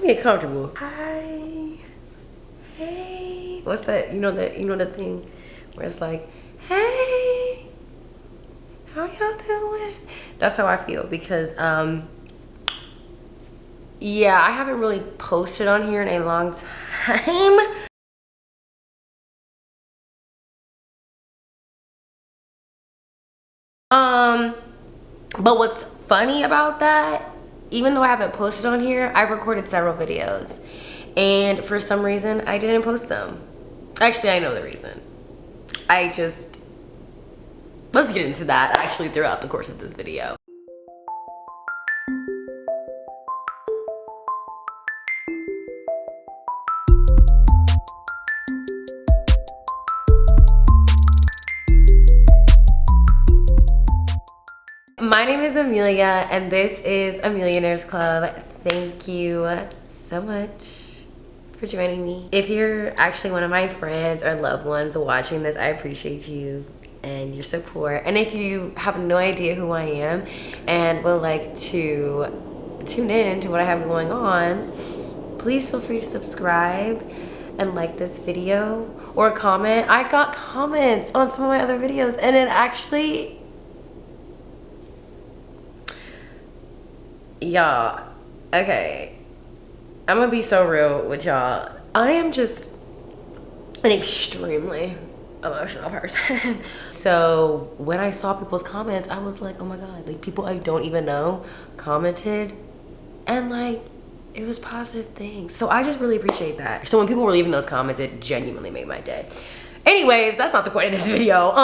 Get comfortable. Hi. Hey. What's that? You know the thing where it's like, hey, how y'all doing? That's how I feel because yeah, I haven't really posted on here in a long time. But what's funny about that, even though I haven't posted on here, I've recorded several videos. And for some reason, I didn't post them. Actually, I know the reason. Let's get into that actually throughout the course of this video. My name is Amelia, and this is A Millionaire's Club. Thank you so much for joining me. If you're actually one of my friends or loved ones watching this, I appreciate you and your support. And if you have no idea who I am and would like to tune in to what I have going on, please feel free to subscribe and like this video or comment. I got comments on some of my other videos, and it actually, y'all, okay, I'm gonna be so real with y'all. I am just an extremely emotional person. So when I saw people's comments, I was like, oh my God, like people I don't even know commented, and like it was positive things. So I just really appreciate that. So when people were leaving those comments, it genuinely made my day. Anyways, that's not the point of this video.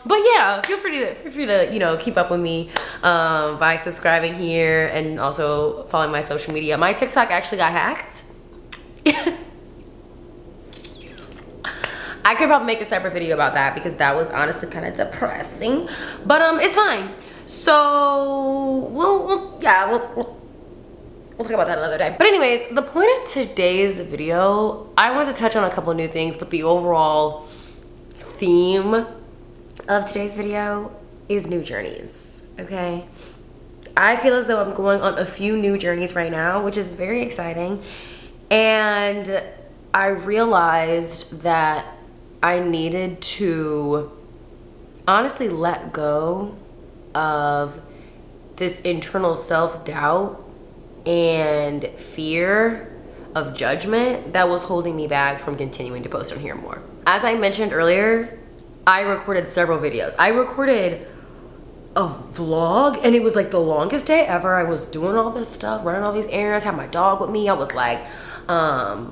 But yeah, feel free to, you know, keep up with me by subscribing here and also following my social media. My TikTok actually got hacked. I could probably make a separate video about that because that was honestly kind of depressing. But it's fine. So we'll talk about that another day. But anyways, the point of today's video, I want to touch on a couple new things, but the overall theme of today's video is new journeys, okay? I feel as though I'm going on a few new journeys right now, which is very exciting. And I realized that I needed to honestly let go of this internal self-doubt and fear of judgment that was holding me back from continuing to post on here more. As I mentioned earlier, I recorded several videos. I recorded a vlog, and it was like the longest day ever. I was doing all this stuff, running all these errands, had my dog with me. I was like, I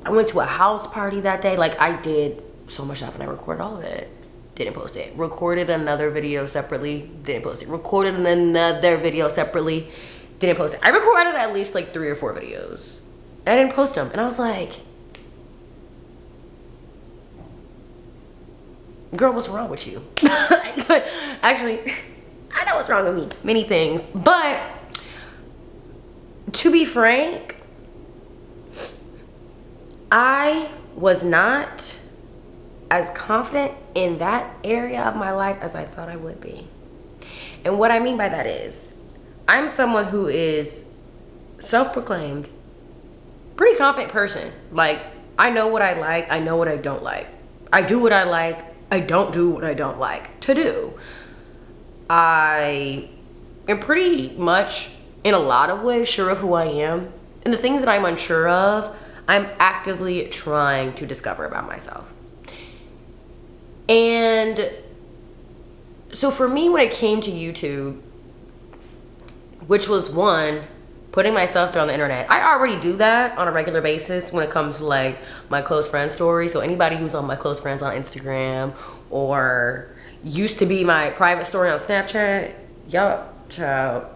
went to a house party that day. Like, I did so much stuff, and I recorded all of it. Didn't post it. Recorded another video separately, didn't post it. Recorded another video separately, didn't post it. I recorded at least like 3 or 4 videos. I didn't post them. And I was like, girl, what's wrong with you? Actually, I know what's wrong with me. Many things. But to be frank, I was not as confident in that area of my life as I thought I would be. And what I mean by that is, I'm someone who is self-proclaimed pretty confident person. Like, I know what I like, I know what I don't like. I do what I like, I don't do what I don't like to do. I am pretty much, in a lot of ways, sure of who I am. And the things that I'm unsure of, I'm actively trying to discover about myself. And so for me, when it came to YouTube, which was one, putting myself there on the internet. I already do that on a regular basis when it comes to like my close friend story. So anybody who's on my close friends on Instagram or used to be my private story on Snapchat, y'all, child,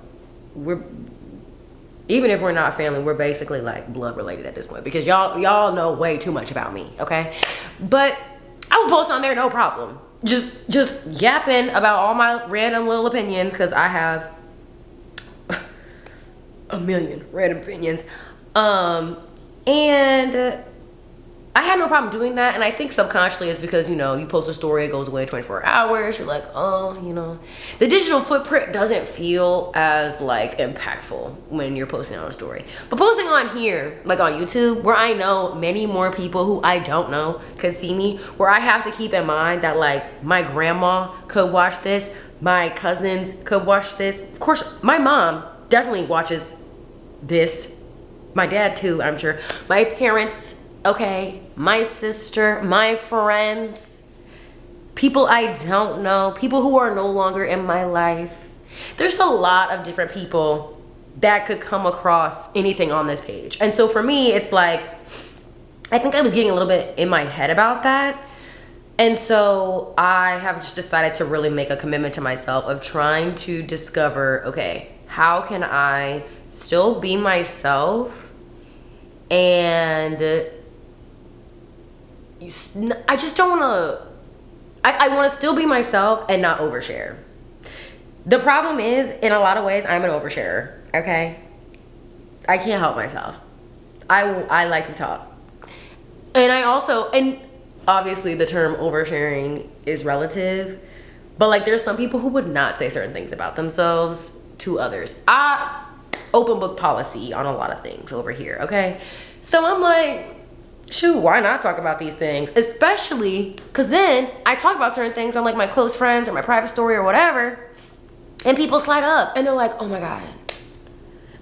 even if we're not family, we're basically like blood related at this point because y'all know way too much about me, okay? But I will post on there, no problem. Just yapping about all my random little opinions because I have a million random opinions. And I had no problem doing that, and I think subconsciously it's because, you know, you post a story, it goes away in 24 hours, you're like, oh, you know, the digital footprint doesn't feel as like impactful when you're posting on a story. But posting on here, like on YouTube, where I know many more people who I don't know could see me, where I have to keep in mind that like my grandma could watch this, my cousins could watch this. Of course, my mom definitely watches this, my dad too, I'm sure, my parents, okay, my sister, my friends, people I don't know, people who are no longer in my life. There's a lot of different people that could come across anything on this page. And so for me, it's like, I think I was getting a little bit in my head about that. And so I have just decided to really make a commitment to myself of trying to discover, okay, how can I still be myself and I just don't want to, I want to still be myself and not overshare. The problem is, in a lot of ways, I'm an oversharer, okay? I can't help myself. I like to talk. And I also, and obviously the term oversharing is relative, but like there's some people who would not say certain things about themselves to others. I open book policy on a lot of things over here, okay? So I'm like, shoot, why not talk about these things? Especially because then I talk about certain things on like my close friends or my private story or whatever, and people slide up and they're like, oh my God,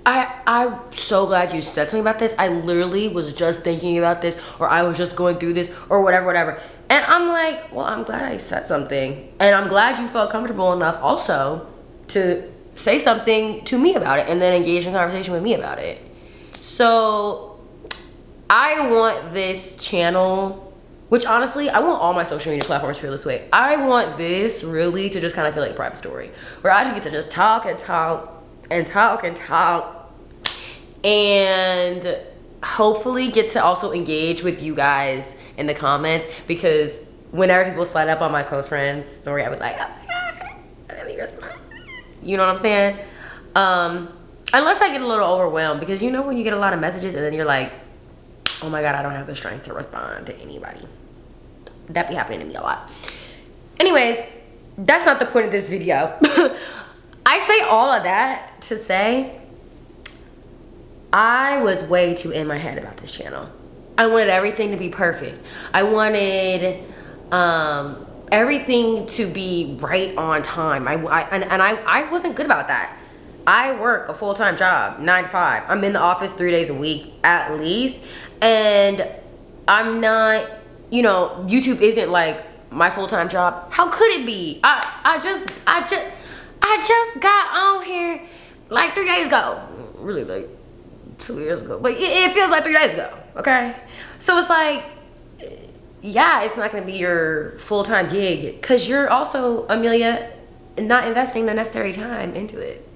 I'm so glad you said something about this. I literally was just thinking about this, or I was just going through this, or whatever. And I'm like, well, I'm glad I said something. And I'm glad you felt comfortable enough also to say something to me about it and then engage in conversation with me about it. So I want this channel, which honestly, I want all my social media platforms to feel this way. I want this really to just kind of feel like a private story, where I just get to just talk and talk and talk and talk, and hopefully get to also engage with you guys in the comments, because whenever people slide up on my close friends story, I would like, oh my God, let me respond. You know what I'm saying? Unless I get a little overwhelmed, because you know when you get a lot of messages and then you're like, oh my God, I don't have the strength to respond to anybody. That be happening to me a lot. Anyways, that's not the point of this video. I say all of that to say, I was way too in my head about this channel. I wanted everything to be perfect. I wanted everything to be right on time. I wasn't good about that. I work a full-time job, 9 to 5. I'm in the office 3 days a week at least. And I'm not, you know, YouTube isn't like my full-time job. How could it be? I just got on here like 3 days ago. Really like 2 years ago. But it feels like 3 days ago, okay? So it's like, yeah, it's not gonna be your full-time gig, because you're also, Amelia, not investing the necessary time into it.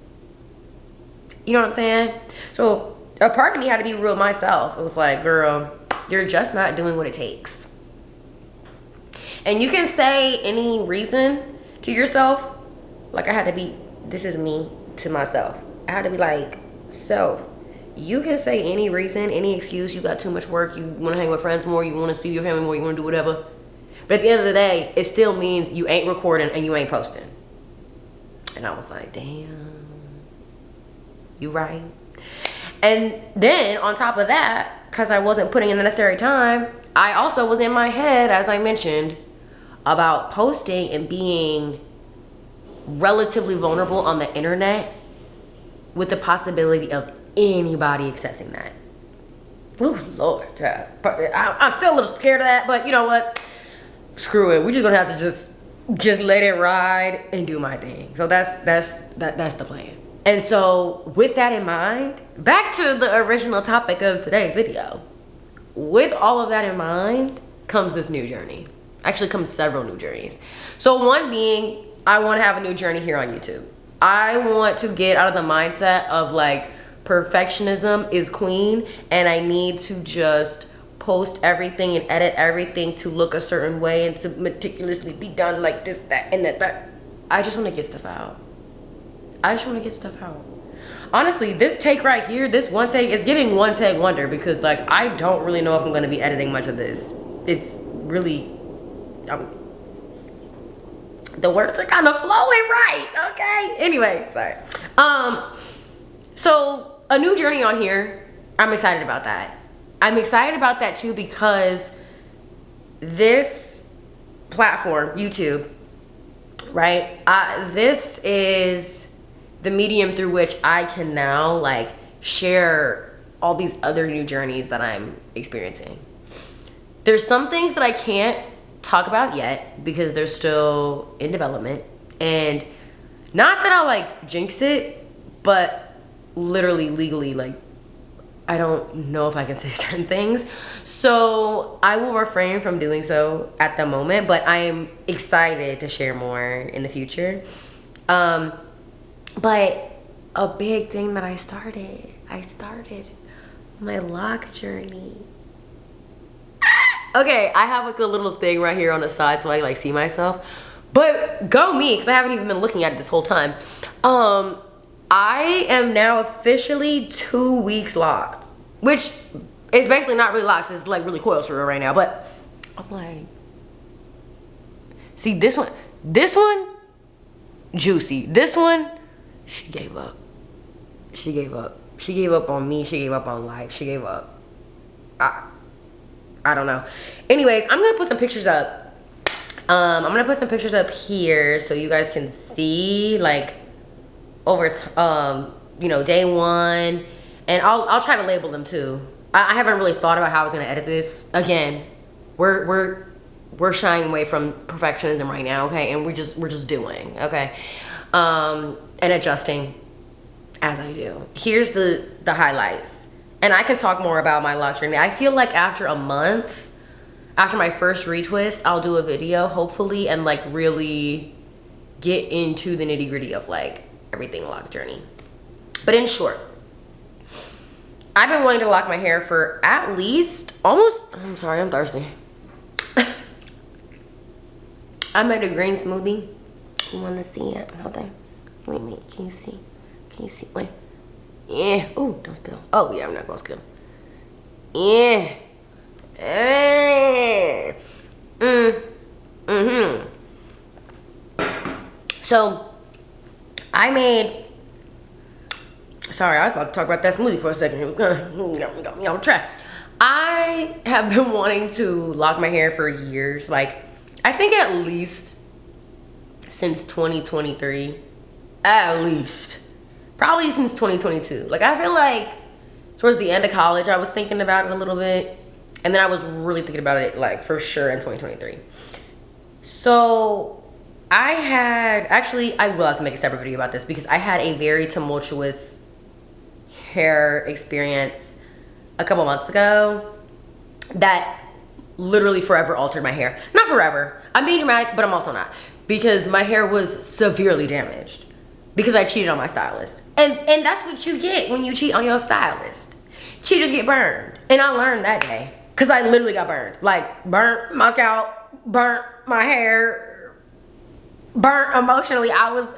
You know what I'm saying? So a part of me had to be real myself. It was like, girl, you're just not doing what it takes. And you can say any reason to yourself. Like I had to be, this is me to myself. I had to be like, self, you can say any reason, any excuse. You got too much work. You want to hang with friends more. You want to see your family more. You want to do whatever. But at the end of the day, it still means you ain't recording and you ain't posting. And I was like, damn. You right. And then on top of that, because I wasn't putting in the necessary time, I also was in my head, as I mentioned, about posting and being relatively vulnerable on the internet with the possibility of anybody accessing that. Ooh, Lord. I'm still a little scared of that, but you know what? Screw it. We're just gonna have to just let it ride and do my thing. So that's the plan. And so with that in mind, back to the original topic of today's video. With all of that in mind comes this new journey. Actually comes several new journeys. So one being, I want to have a new journey here on YouTube. I want to get out of the mindset of like perfectionism is queen and I need to just post everything and edit everything to look a certain way and to meticulously be done like this, that, and that. I just want to get stuff out. I honestly, this take right here, this one take, is giving one take wonder, because like I don't really know if I'm gonna be editing much of this. It's really, the words are kind of flowing right, okay? Anyway, sorry. So a new journey on here. I'm excited about that. I'm excited about that too, because this platform, YouTube, right? This is the medium through which I can now like share all these other new journeys that I'm experiencing. There's some things that I can't talk about yet because they're still in development, and not that I'll like jinx it, but literally legally, like I don't know if I can say certain things, so I will refrain from doing so at the moment, but I am excited to share more in the future. But a big thing that I started my lock journey. Okay, I have like a little thing right here on the side so I like see myself, but go me, because I haven't even been looking at it this whole time. I am now officially 2 weeks locked, which is basically not really locks, it's like really coil short right now, but I'm like, see this one, juicy. This one, she gave up. She gave up. She gave up on me. She gave up on life. She gave up. I don't know. Anyways, I'm gonna put some pictures up. I'm gonna put some pictures up here so you guys can see like over you know, day one, and I'll try to label them too. I haven't really thought about how I was gonna edit this. Again, we're shying away from perfectionism right now, okay? And we're just doing, okay? And adjusting as I do. Here's the highlights. And I can talk more about my lock journey. I feel like after a month, after my first retwist, I'll do a video, hopefully, and like really get into the nitty gritty of like everything lock journey. But in short, I've been wanting to lock my hair for at least I'm sorry, I'm thirsty. I made a green smoothie. You want to see it? Hold on. Wait. Can you see? Wait. Yeah. Ooh, don't spill. Oh, yeah, I'm not going to spill. Yeah. So, I made... Sorry, I was about to talk about that smoothie for a second. Try. I have been wanting to lock my hair for years. Like, I think at least since 2023. At least. Probably since 2022. Like, I feel like towards the end of college, I was thinking about it a little bit. And then I was really thinking about it, like, for sure in 2023. So, actually, I will have to make a separate video about this because I had a very tumultuous hair experience a couple months ago that literally forever altered my hair. Not forever. I'm being dramatic, but I'm also not. Because my hair was severely damaged. Because I cheated on my stylist. And that's what you get when you cheat on your stylist. Cheaters get burned. And I learned that day. Because I literally got burned. Like, burnt my scalp, burnt my hair, burnt emotionally. I was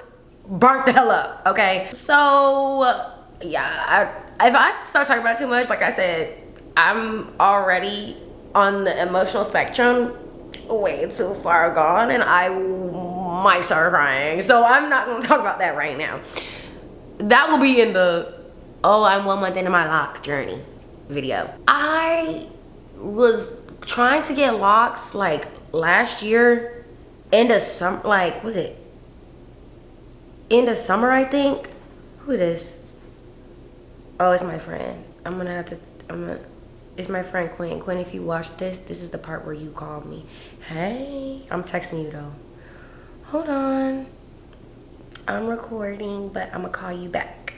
burnt the hell up, okay? So, yeah, if I start talking about it too much, like I said, I'm already on the emotional spectrum way too far gone, and I might start crying. So I'm not gonna talk about that right now. That will be in the, I'm 1 month into my lock journey video. I was trying to get locks like last year, end of summer, like, was it? End of summer, I think. Who is this? Oh, it's my friend. It's my friend Quinn. Quinn, if you watch this, this is the part where you call me. Hey, I'm texting you though. Hold on. I'm recording, but I'm gonna call you back.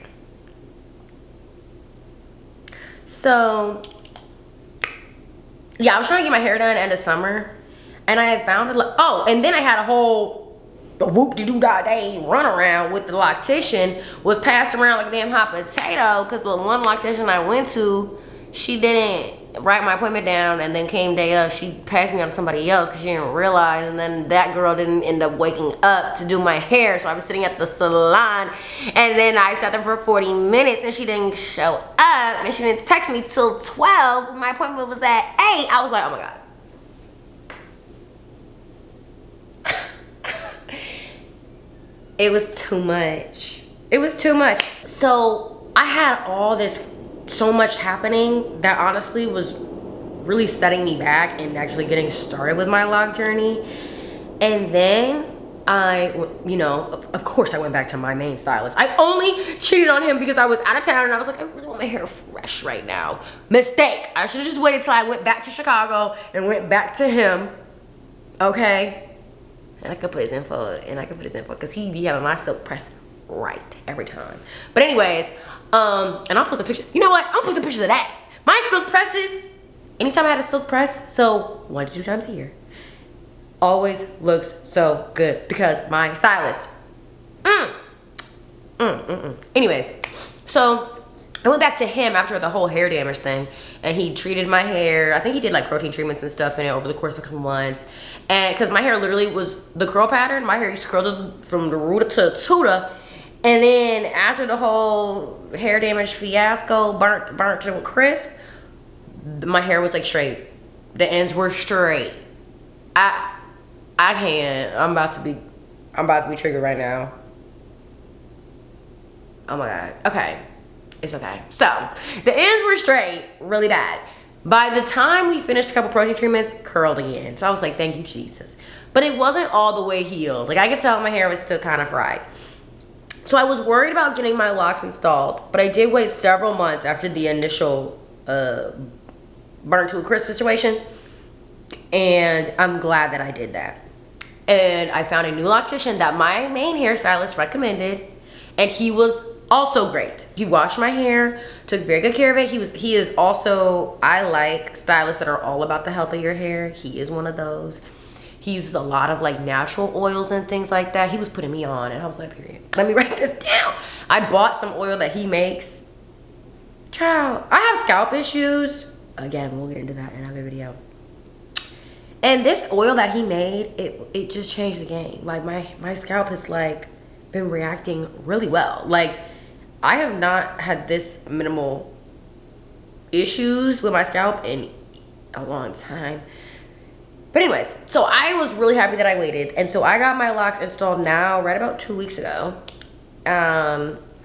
So, yeah, I was trying to get my hair done end of summer, and I had found it. And then I had a whole whoop-de-doo-dah-day run around with the loctician. Was passed around like a damn hot potato because the one loctician I went to, she didn't write my appointment down, and then came day of, she passed me on to somebody else because she didn't realize, and then that girl didn't end up waking up to do my hair, so I was sitting at the salon, and then I sat there for 40 minutes, and she didn't show up, and she didn't text me till 12. My appointment was at 8. I was like, oh my God. It was too much. It was too much. So I had all this, so much happening that honestly was really setting me back and actually getting started with my lock journey. And then you know, of course I went back to my main stylist. I only cheated on him because I was out of town and I was like, I really want my hair fresh right now. Mistake. I should have just waited till I went back to Chicago and went back to him. Okay? And I could put his info, because he be having my silk press right every time. But anyways, and I'll post a picture. You know what? I'll post some pictures of that. My silk presses, anytime I had a silk press, so 1 to 2 times a year, always looks so good because my stylist. Anyways, so I went back to him after the whole hair damage thing, and he treated my hair. I think he did like protein treatments and stuff in it over the course of a couple months. And because my hair literally was the curl pattern, my hair used to curl from the root to tuta. And then after the whole hair damage fiasco, burnt to a crisp, my hair was like straight. The ends were straight. I can't. I'm about to be triggered right now. Oh my God. Okay. It's okay. So, the ends were straight, really bad. By the time we finished a couple protein treatments, curled again. So I was like, thank you, Jesus. But it wasn't all the way healed. Like, I could tell my hair was still kind of fried. So I was worried about getting my locks installed, but I did wait several months after the initial burnt to a crisp situation. And I'm glad that I did that. And I found a new loctician that my main hairstylist recommended, and he was also great. He washed my hair, took very good care of it. He is also, I like stylists that are all about the health of your hair. He is one of those. He uses a lot of like natural oils and things like that. He was putting me on, and I was like, period. Let me write this down. I bought some oil that he makes. Child, I have scalp issues. Again, we'll get into that in another video. And this oil that he made, it just changed the game. Like my scalp has like been reacting really well. Like, I have not had this minimal issues with my scalp in a long time. But anyways, so I was really happy that I waited. And so I got my locks installed now right about 2 weeks ago.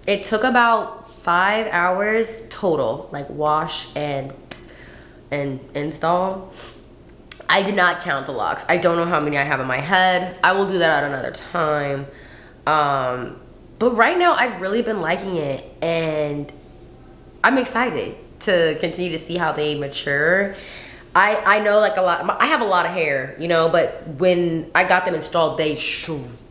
It took about 5 hours total, like wash and install. I did not count the locks. I don't know how many I have in my head. I will do that at another time. But right now I've really been liking it, and I'm excited to continue to see how they mature. I know like I have a lot of hair, you know, but when I got them installed, they shrunk.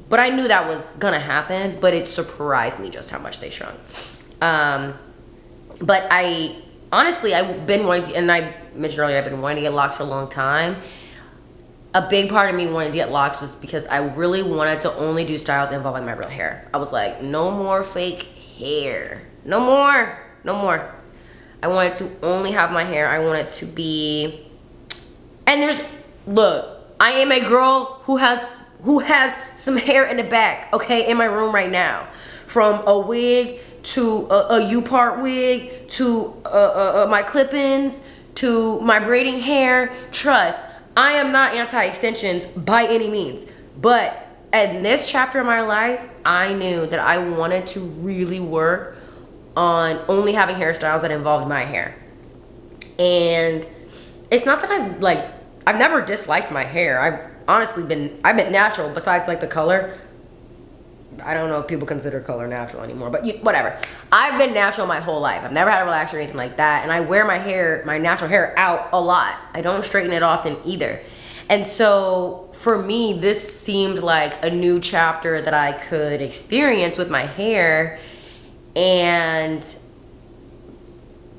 But I knew that was gonna happen, but it surprised me just how much they shrunk. But honestly, I've been wanting to, and I mentioned earlier, I've been wanting to get locks for a long time. A big part of me wanting to get locks was because I really wanted to only do styles involving my real hair. I was like, no more fake hair. No more. I wanted to only have my hair. I wanted to be, and look, I am a girl who has some hair in the back, okay, in my room right now. From a wig to a U-part wig to my clip-ins to my braiding hair. Trust, I am not anti-extensions by any means, but in this chapter of my life, I knew that I wanted to really work on only having hairstyles that involved my hair. And it's not that I've never disliked my hair. I've been natural, besides like the color. I don't know if people consider color natural anymore, but whatever. I've been natural my whole life. I've never had a relaxer or anything like that, and I wear my natural hair out a lot. I don't straighten it often either. And so for me, this seemed like a new chapter that I could experience with my hair and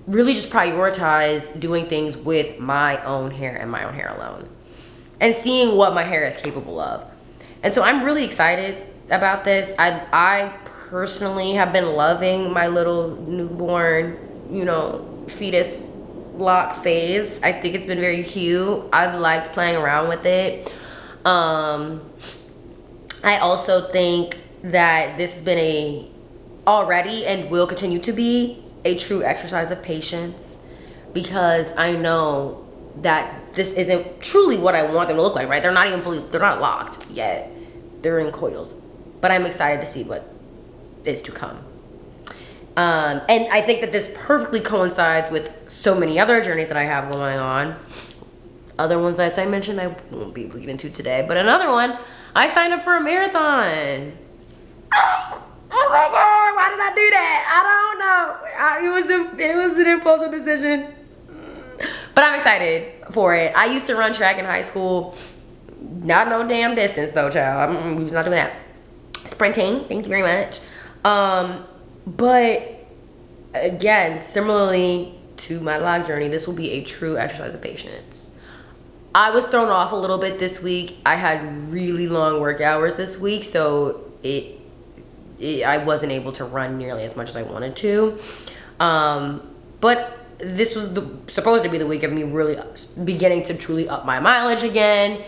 really just prioritize doing things with my own hair and my own hair alone, and seeing what my hair is capable of. And so I'm really excited about this. I personally have been loving my little newborn you know, fetus lock phase. I think it's been very cute. I've liked playing around with it. I also think that this has been already and will continue to be a true exercise of patience, because I know that this isn't truly what I want them to look like, right? They're not locked yet. They're in coils. But I'm excited to see what is to come. And I think that this perfectly coincides with so many other journeys that I have going on. Other ones, as I mentioned, I won't be looking into today. But another one, I signed up for a marathon. Oh my God, why did I do that? I don't know. It was an impulsive decision. But I'm excited for it. I used to run track in high school. Not no damn distance though, child. We was not doing that. Sprinting, thank you very much. But again, similarly to my lock journey, this will be a true exercise of patience. I was thrown off a little bit this week. I had really long work hours this week, so I wasn't able to run nearly as much as I wanted to. But this was supposed to be the week of me really beginning to truly up my mileage again.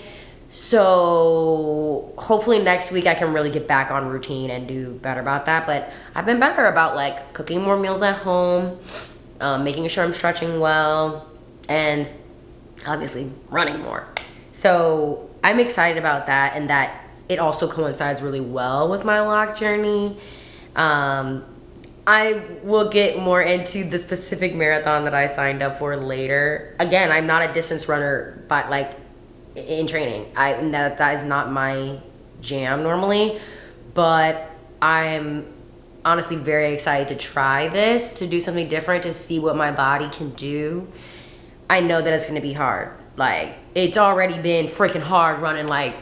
So hopefully next week I can really get back on routine and do better about that. But I've been better about like cooking more meals at home, making sure I'm stretching well, and obviously running more. So I'm excited about that, and that it also coincides really well with my lock journey. I will get more into the specific marathon that I signed up for later. Again, I'm not a distance runner, but like in training, that is not my jam normally, but I'm honestly very excited to try this, to do something different, to see what my body can do. I know that it's gonna be hard. Like, it's already been freaking hard running, like,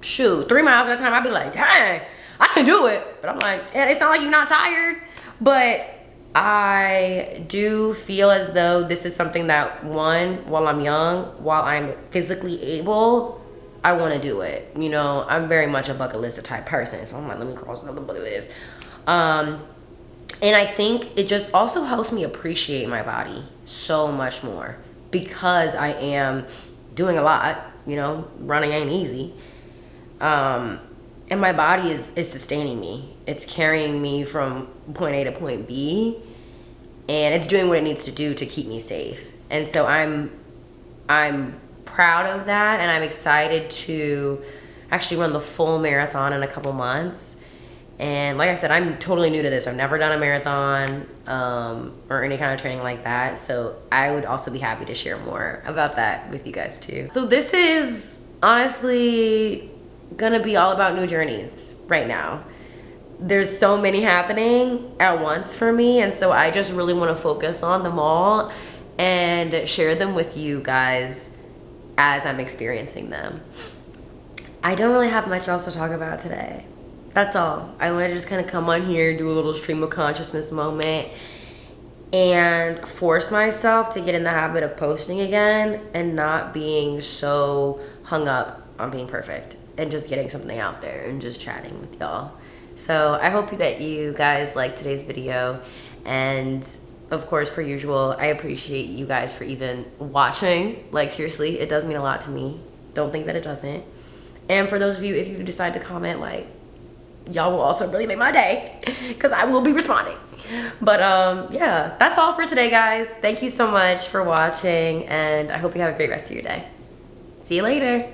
shoot, 3 miles at a time. I'd be like, dang, I can do it. But I'm like, yeah, it's not like you're not tired. But I do feel as though this is something that, one, while I'm young, while I'm physically able, I want to do it. You know, I'm very much a bucket list type person, so I'm like, let me cross another bucket list. And I think it just also helps me appreciate my body so much more, because I am doing a lot. You know, running ain't easy. And my body is sustaining me. It's carrying me from point A to point B, and it's doing what it needs to do to keep me safe. And so I'm proud of that, and I'm excited to actually run the full marathon in a couple months. And like I said, I'm totally new to this. I've never done a marathon or any kind of training like that. So I would also be happy to share more about that with you guys too. So this is honestly gonna be all about new journeys right now. There's so many happening at once for me, and so I just really want to focus on them all and share them with you guys as I'm experiencing them. I don't really have much else to talk about today. That's all. I want to just kind of come on here, do a little stream of consciousness moment, and force myself to get in the habit of posting again and not being so hung up on being perfect, and just getting something out there and just chatting with y'all. So I hope that you guys liked today's video, and of course, per usual, I appreciate you guys for even watching. Like, seriously, it does mean a lot to me. Don't think that it doesn't. And for those of you, if you decide to comment, like, y'all will also really make my day, because I will be responding. But yeah, that's all for today, guys. Thank you so much for watching, and I hope you have a great rest of your day. See you later.